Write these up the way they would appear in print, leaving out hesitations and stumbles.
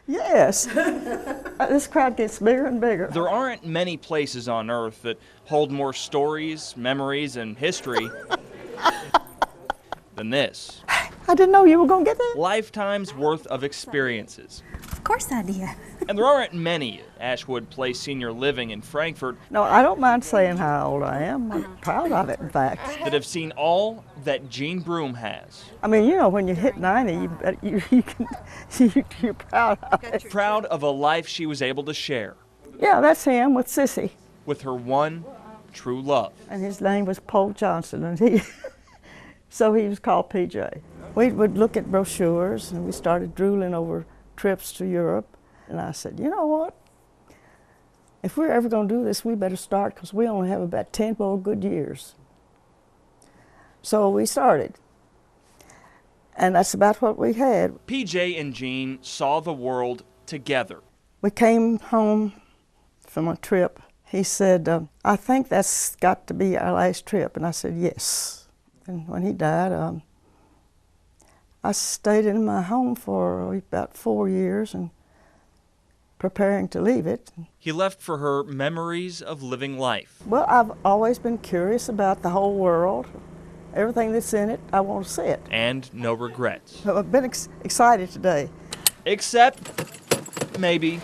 Yes. This crowd gets bigger and bigger. There aren't many places on Earth that hold more stories, memories, and history than this. I didn't know you were going to get that. Lifetimes worth of experiences. Of course I did. And there aren't many at Ashwood Place Senior Living in Frankfort No, I don't mind saying how old I am. I'm proud of it, in fact. that have seen all that Jean Broome has. I mean, you know, when you hit 90, you're proud of it. Proud of a life she was able to share Yeah, that's him with Sissy. with her one true love. And his name was Paul Johnson, and so he was called PJ. We would look at brochures, and we started drooling over trips to Europe. And I said, you know what? If we're ever going to do this, we better start, because we only have about 10 more good years. So we started. And that's about what we had. PJ and Jean saw the world together. We came home from a trip. He said, I think that's got to be our last trip. And I said, yes. And when he died, I stayed in my home for about 4 years and preparing to leave it. He left for her memories of living life. Well, I've always been curious about the whole world. Everything that's in it, I want to see it. And no regrets. So I've been excited today. Except maybe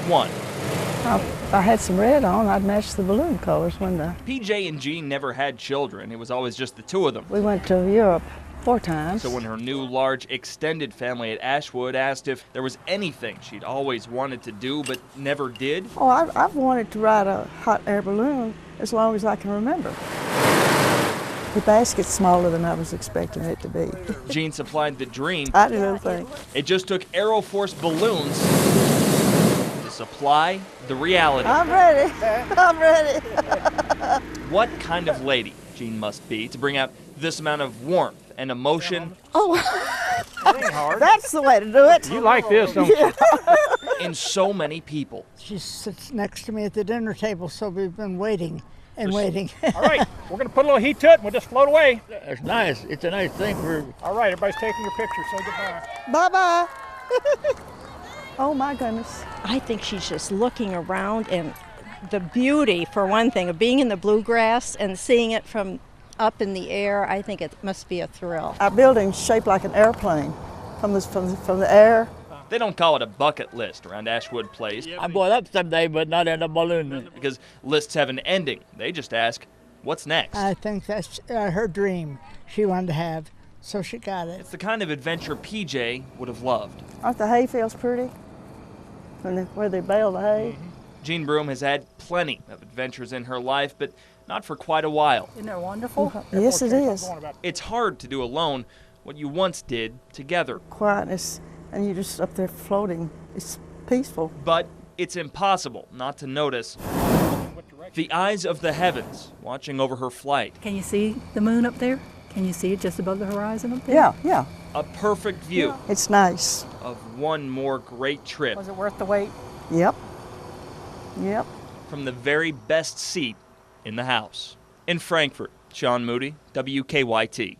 one. If I had some red on, I'd match the balloon colors when PJ and Jean never had children. It was always just the two of them. we went to Europe 4 times. So when her new large extended family at Ashwood asked if there was anything she'd always wanted to do but never did, Oh, I've wanted to ride a hot air balloon as long as I can remember. The basket's smaller than I was expecting it to be. Jean supplied the dream. I didn't think. It just took Aero Force balloons to supply the reality. I'm ready. I'm ready. What kind of lady Jean must be to bring out this amount of warmth and emotion Oh, that's the way to do it. You like this, don't you? in so many people. She sits next to me at the dinner table, so we've been waiting and waiting. All right, we're going to put a little heat to it and we'll just float away. It's nice. It's a nice thing for. All right, everybody's taking your picture. Say goodbye. Bye-bye. Oh, my goodness. I think she's just looking around, and the beauty, for one thing, of being in the bluegrass and seeing it from up in the air, I think it must be a thrill. Our building's shaped like an airplane from the air. They don't call it a bucket list around Ashwood Place I'm going up someday, but not in a balloon. because lists have an ending. They just ask, what's next? I think that's her dream she wanted to have, so she got it. It's the kind of adventure PJ would have loved. Aren't the hay fields pretty? Where they bale the hay? Jean Broome has had plenty of adventures in her life, but not for quite a while. Isn't that wonderful? Yes, it is. It's hard to do alone what you once did together, Quietness, and you're just up there floating. It's peaceful. but it's impossible not to notice the eyes of the heavens watching over her flight. Can you see the moon up there? Can you see it just above the horizon up there? Yeah. A perfect view It's nice. of one more great trip Was it worth the wait? Yep. from the very best seat in the house. In Frankfort, Sean Moody, WKYT.